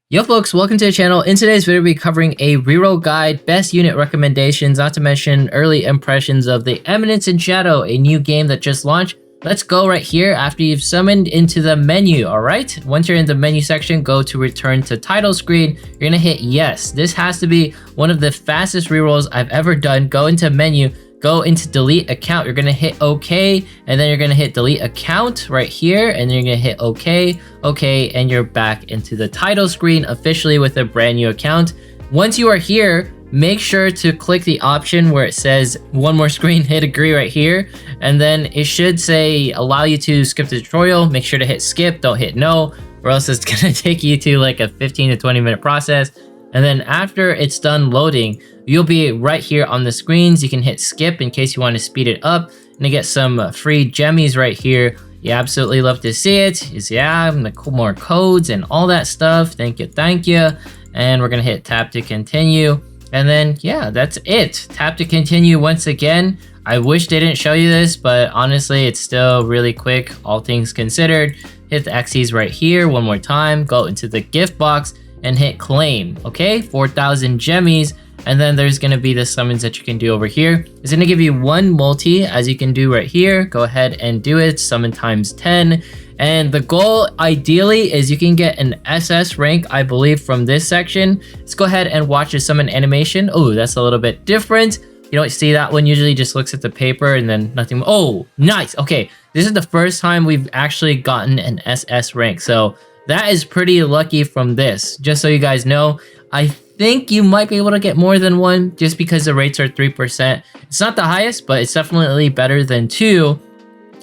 Yo folks, welcome to the channel. In today's video, we'll be covering a reroll guide, best unit recommendations, not to mention early impressions of the Eminence in Shadow, a new game that just launched. Let's go right here after you've summoned into the menu, alright? Once you're in the menu section, go to return to title screen. You're gonna hit yes. This has to be one of the fastest rerolls I've ever done. Go into menu. Go into delete account, you're gonna hit OK, and then you're gonna hit delete account right here, and then you're gonna hit OK, and you're back into the title screen officially with a brand new account. Once you are here, make sure to click the option where it says one more screen, hit agree right here, and then it should say allow you to skip the tutorial. Make sure to hit skip, don't hit no, or else it's gonna take you to like a 15 to 20 minute process. And then after it's done loading, you'll be right here on the screens. You can hit skip in case you want to speed it up and to get some free gemmies right here. You absolutely love to see it. Yeah, more codes and all that stuff. Thank you. And we're gonna hit tap to continue. And then yeah, that's it. Tap to continue once again. I wish they didn't show you this, but honestly, it's still really quick, all things considered. Hit the X's right here one more time. Go into the gift box and hit claim. Okay, 4,000 gemmies, and then there's gonna be the summons that you can do over here. It's gonna give you one multi, as you can do right here. Go ahead and do it, summon times 10. And the goal ideally is you can get an SS rank, I believe, from this section. Let's go ahead and watch the summon animation. Oh, that's a little bit different. You don't see that one, usually just looks at the paper and then nothing. Oh, nice. Okay, this is the first time we've actually gotten an SS rank, so that is pretty lucky from this. Just so you guys know, I think you might be able to get more than one just because the rates are 3%. It's not the highest, but it's definitely better than 2.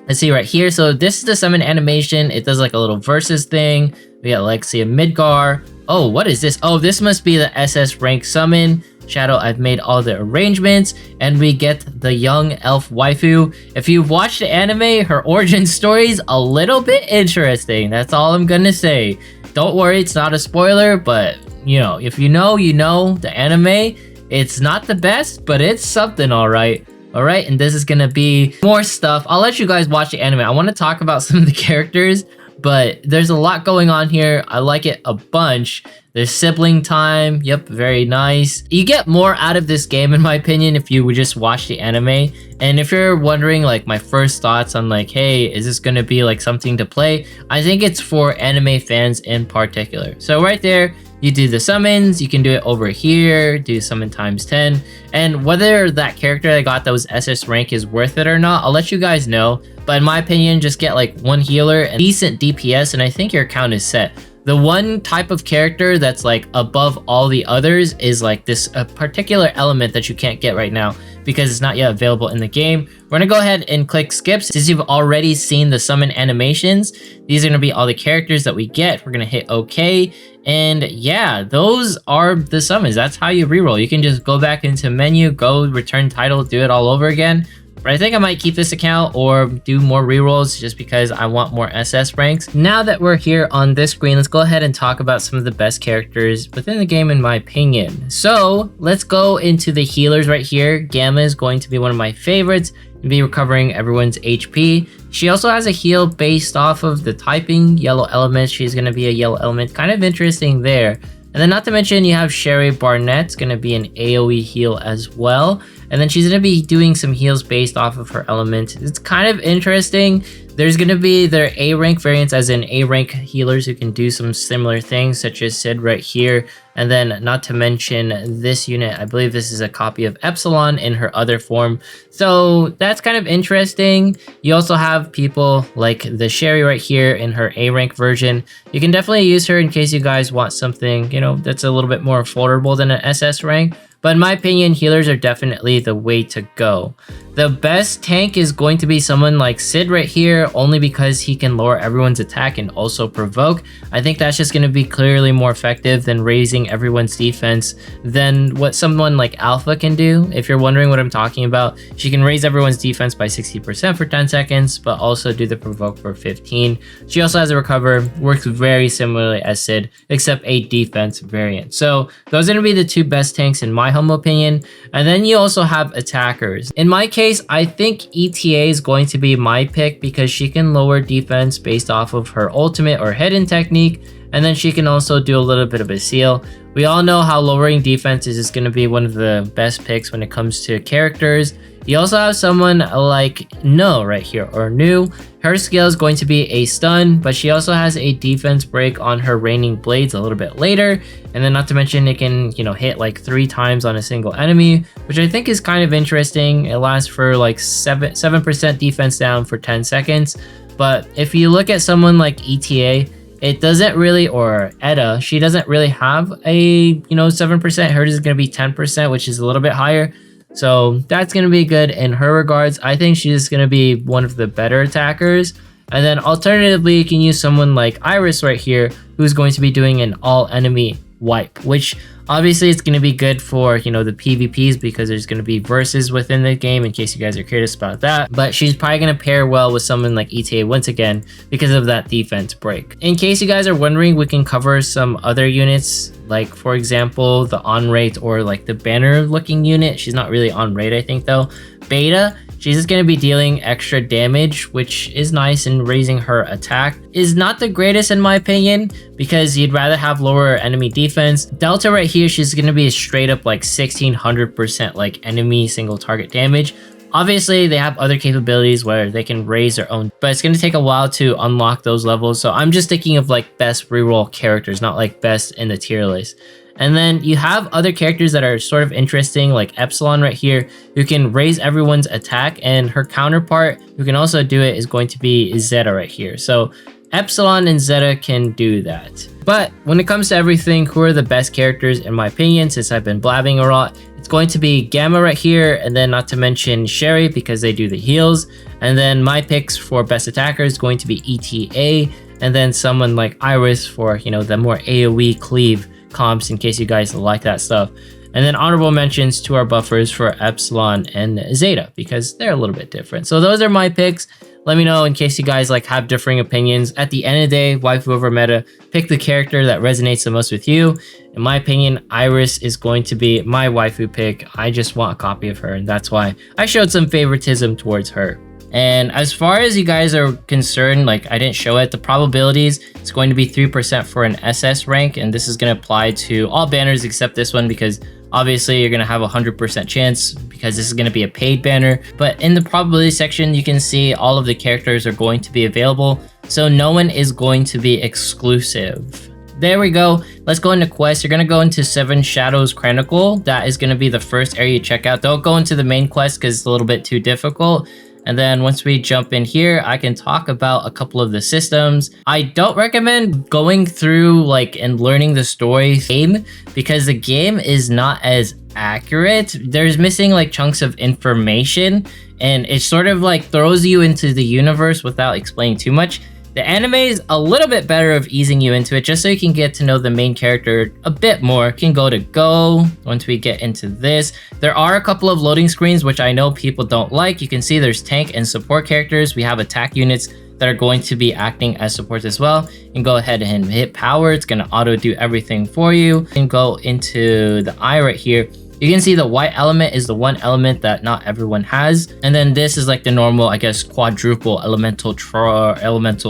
Let's see right here. So this is the summon animation. It does like a little versus thing. We got Lexia Midgar. Oh, what is this? Oh, this must be the SS rank summon. Shadow, I've made all the arrangements, and we get the young elf waifu. If you've watched the anime, her origin story is a little bit interesting. That's all I'm gonna say. Don't worry, it's not a spoiler, but you know, if you know, you know. The anime, it's not the best, but it's something, alright. Alright, and this is gonna be more stuff. I'll let you guys watch the anime. I want to talk about some of the characters, but there's a lot going on here. I like it a bunch. There's sibling time. Yep, very nice. You get more out of this game, in my opinion, if you would just watch the anime. And if you're wondering, like, my first thoughts on, like, hey, is this gonna be, like, something to play? I think it's for anime fans in particular. So right there, you do the summons. You can do it over here, do summon times 10. And whether that character I got that was SS rank is worth it or not, I'll let you guys know. But in my opinion, just get, like, one healer and decent DPS, and I think your account is set. The one type of character that's like above all the others is like this particular element that you can't get right now because it's not yet available in the game. We're gonna go ahead and click skip. Since you've already seen the summon animations, these are gonna be all the characters that we get. We're gonna hit OK. And yeah, those are the summons. That's how you reroll. You can just go back into menu, go return title, do it all over again. But I think I might keep this account or do more rerolls just because I want more SS ranks. Now that we're here on this screen, let's go ahead and talk about some of the best characters within the game in my opinion. So let's go into the healers right here. Gamma is going to be one of my favorites. Be recovering everyone's HP. She also has a heal based off of the typing yellow element. She's going to be a yellow element. Kind of interesting there. And then not to mention you have Sherry Barnett's going to be an AoE heal as well. And then she's going to be doing some heals based off of her element. It's kind of interesting. There's going to be their A rank variants, as in A rank healers who can do some similar things, such as Sid right here. And then not to mention this unit, I believe this is a copy of Epsilon in her other form. So that's kind of interesting. You also have people like the Sherry right here in her A rank version. You can definitely use her in case you guys want something, you know, that's a little bit more affordable than an SS rank. But in my opinion, healers are definitely the way to go. The best tank is going to be someone like Sid right here, only because he can lower everyone's attack and also provoke. I think that's just going to be clearly more effective than raising everyone's defense than what someone like Alpha can do. If you're wondering what I'm talking about, she can raise everyone's defense by 60% for 10 seconds, but also do the provoke for 15. She also has a recover, works very similarly as Sid, except a defense variant. So those are going to be the two best tanks in my humble opinion. And then you also have attackers. In my case, I think ETA is going to be my pick because she can lower defense based off of her ultimate or hidden technique. and then she can also do a little bit of a seal. We all know how lowering defense is just going to be one of the best picks when it comes to characters. You also have someone like No right here, or Nu. Her skill is going to be a stun, but she also has a defense break on her raining blades a little bit later. And then not to mention it can, hit like 3 times on a single enemy, which I think is kind of interesting. It lasts for like 7% defense down for 10 seconds. But if you look at someone like ETA, it doesn't really, or Etta, she doesn't really have a, 7%. Hers is going to be 10%, which is a little bit higher. So that's going to be good in her regards. I think she's going to be one of the better attackers. And then alternatively, you can use someone like Iris right here, who's going to be doing an all enemy wipe, which obviously it's going to be good for, the PvPs, because there's going to be verses within the game in case you guys are curious about that. But she's probably going to pair well with someone like ETA once again because of that defense break. In case you guys are wondering, we can cover some other units, like for example, the on rate, or like the banner looking unit. She's not really on rate, I think though. Beta, she's just going to be dealing extra damage, which is nice, and raising her attack is not the greatest in my opinion, because you'd rather have lower enemy defense. Delta right here, she's going to be straight up like 1600% like enemy single target damage. Obviously, they have other capabilities where they can raise their own, but it's going to take a while to unlock those levels. So I'm just thinking of like best reroll characters, not like best in the tier list. And then you have other characters that are sort of interesting, like Epsilon right here, who can raise everyone's attack, and her counterpart who can also do it is going to be Zeta right here. So Epsilon and Zeta can do that. But when it comes to everything, who are the best characters in my opinion, since I've been blabbing a lot, it's going to be Gamma right here, and then not to mention Sherry because they do the heals. And then my picks for best attacker is going to be ETA, and then someone like Iris for, the more AoE cleave comps, in case you guys like that stuff. And then honorable mentions to our buffers for Epsilon and Zeta, because they're a little bit different. So those are my picks. Let me know in case you guys like have differing opinions. At the end of the day, waifu over meta, pick the character that resonates the most with you. In my opinion, Iris is going to be my waifu pick. I just want a copy of her, and that's why I showed some favoritism towards her. And as far as you guys are concerned, like I didn't show it, the probabilities, it's going to be 3% for an SS rank, and this is going to apply to all banners except this one, because obviously you're going to have a 100% chance because this is going to be a paid banner. But in the probability section, you can see all of the characters are going to be available, so no one is going to be exclusive. There we go. Let's go into quests. You're going to go into 7 Shadows Chronicle. That is going to be the first area you check out. Don't go into the main quest because it's a little bit too difficult. And then once we jump in here, I can talk about a couple of the systems. I don't recommend going through and learning the story game, because the game is not as accurate. There's missing chunks of information, and it sort of throws you into the universe without explaining too much. The anime is a little bit better of easing you into it, just so you can get to know the main character a bit more. You can go to Go once we get into this. There are a couple of loading screens, which I know people don't like. You can see there's tank and support characters. We have attack units that are going to be acting as supports as well. You can go ahead and hit power. It's going to auto do everything for you. You can go into the eye right here. You can see the white element is the one element that not everyone has. And then this is the normal, I guess, quadruple elemental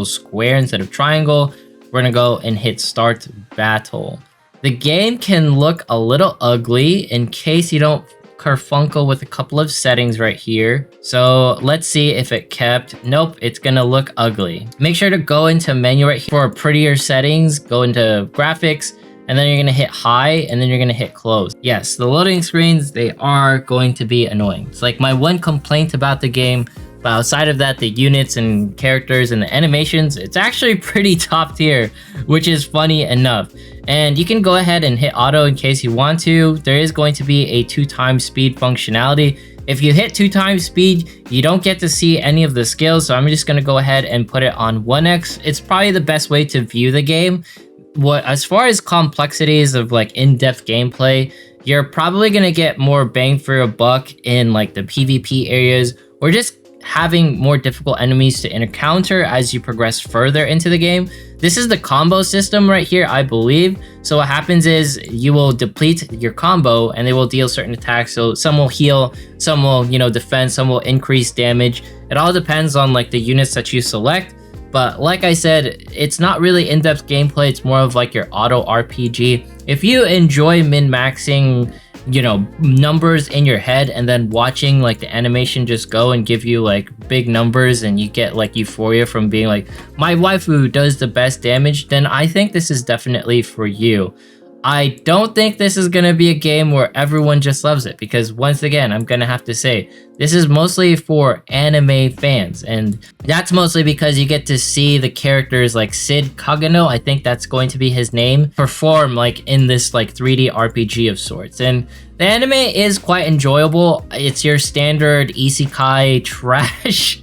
square instead of triangle. We're gonna go and hit start battle. The game can look a little ugly in case you don't carfunkel with a couple of settings right here. So let's see if it kept. Nope, it's gonna look ugly. Make sure to go into menu right here for prettier settings, go into graphics, and then you're going to hit high, and then you're going to hit close. Yes, the loading screens, they are going to be annoying. It's my one complaint about the game, but outside of that, the units and characters and the animations, it's actually pretty top tier, which is funny enough. And you can go ahead and hit auto in case you want to. There is going to be a 2x speed functionality. If you hit 2x speed, you don't get to see any of the skills, so I'm just going to go ahead and put it on 1x. It's probably the best way to view the game. As far as complexities of in-depth gameplay, you're probably gonna get more bang for your buck in the PvP areas, or just having more difficult enemies to encounter as you progress further into the game. This is the combo system right here, I believe. So what happens is you will deplete your combo and they will deal certain attacks. So some will heal, some will defend, some will increase damage. It all depends on the units that you select. But like I said, it's not really in-depth gameplay. It's more of like your auto RPG. If you enjoy min-maxing, you know, numbers in your head and then watching like the animation just go and give you like big numbers and you get like euphoria from being like, my waifu does the best damage, then I think this is definitely for you. I don't think this is going to be a game where everyone just loves it, because once again, I'm going to have to say, this is mostly for anime fans, and that's mostly because you get to see the characters like Sid Kagano, I think that's going to be his name, perform like in this like 3D RPG of sorts. And the anime is quite enjoyable. It's your standard isekai trash.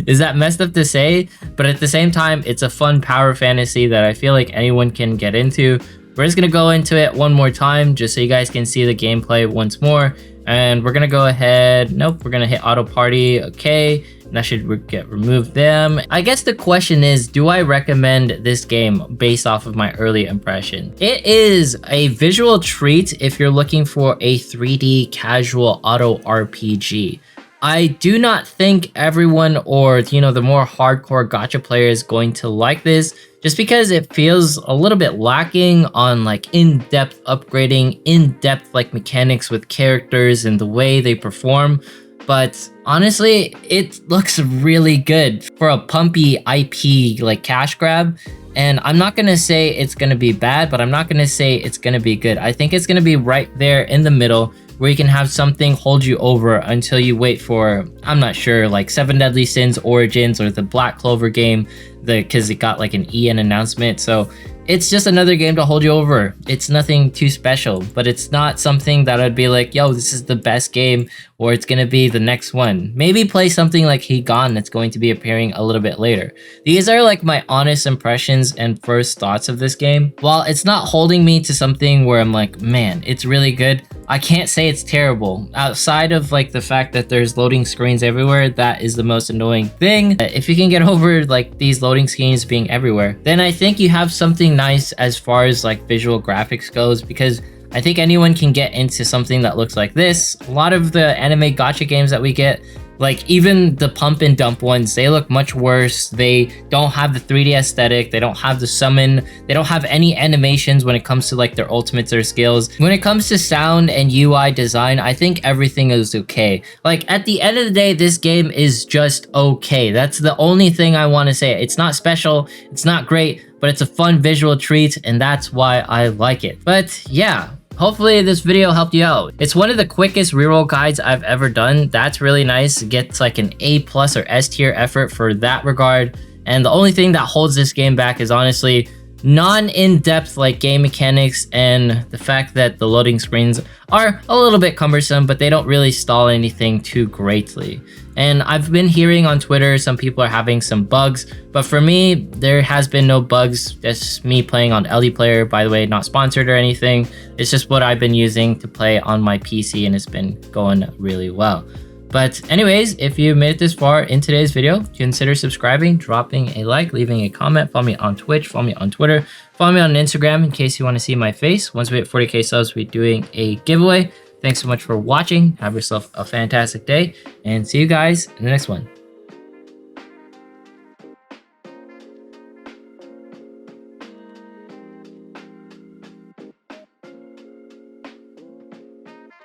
Is that messed up to say? But at the same time, it's a fun power fantasy that I feel like anyone can get into. We're just gonna go into it one more time just so you guys can see the gameplay once more. And we're gonna go ahead, nope, we're gonna hit auto party, okay. That should get removed them. I guess the question is, do I recommend this game based off of my early impression? It is a visual treat if you're looking for a 3D casual auto RPG. I do not think everyone, or you know, the more hardcore gacha player is going to like this, just because it feels a little bit lacking on like in-depth upgrading, in-depth like mechanics with characters and the way they perform. But honestly, it looks really good for a pumpy IP like cash grab. And I'm not gonna say it's gonna be bad, but I'm not gonna say it's gonna be good. I think it's gonna be right there in the middle, where you can have something hold you over until you wait for, I'm not sure, like 7 Deadly Sins Origins or the Black Clover game, because it got like an EN announcement. So it's just another game to hold you over. It's nothing too special, but it's not something that I'd be like, yo, this is the best game, or it's gonna be the next one. Maybe play something like Higan that's going to be appearing a little bit later. These are like my honest impressions and first thoughts of this game. While it's not holding me to something where I'm like, man, it's really good, I can't say it's terrible. Outside of like the fact that there's loading screens everywhere, that is the most annoying thing. If you can get over like these loading screens being everywhere, then I think you have something nice as far as like visual graphics goes, because I think anyone can get into something that looks like this. A lot of the anime gacha games that we get, like even the pump and dump ones, they look much worse. They don't have the 3D aesthetic. They don't have the summon. They don't have any animations when it comes to like their ultimates or skills. When it comes to sound and UI design, I think everything is okay. Like at the end of the day, this game is just okay. That's the only thing I want to say. It's not special. It's not great, but it's a fun visual treat, and that's why I like it. But yeah. Hopefully this video helped you out. It's one of the quickest reroll guides I've ever done. That's really nice. It gets like an A+ or S tier effort for that regard. And the only thing that holds this game back is honestly non-in-depth like game mechanics and the fact that the loading screens are a little bit cumbersome, but they don't really stall anything too greatly. And I've been hearing on Twitter some people are having some bugs, but for me, there has been no bugs. That's me playing on LD Player, by the way, not sponsored or anything. It's just what I've been using to play on my PC, and it's been going really well. But anyways, if you made it this far in today's video, consider subscribing, dropping a like, leaving a comment, follow me on Twitch, follow me on Twitter, follow me on Instagram in case you want to see my face. Once we hit 40k subs, we'll be doing a giveaway. Thanks so much for watching. Have yourself a fantastic day, and see you guys in the next one.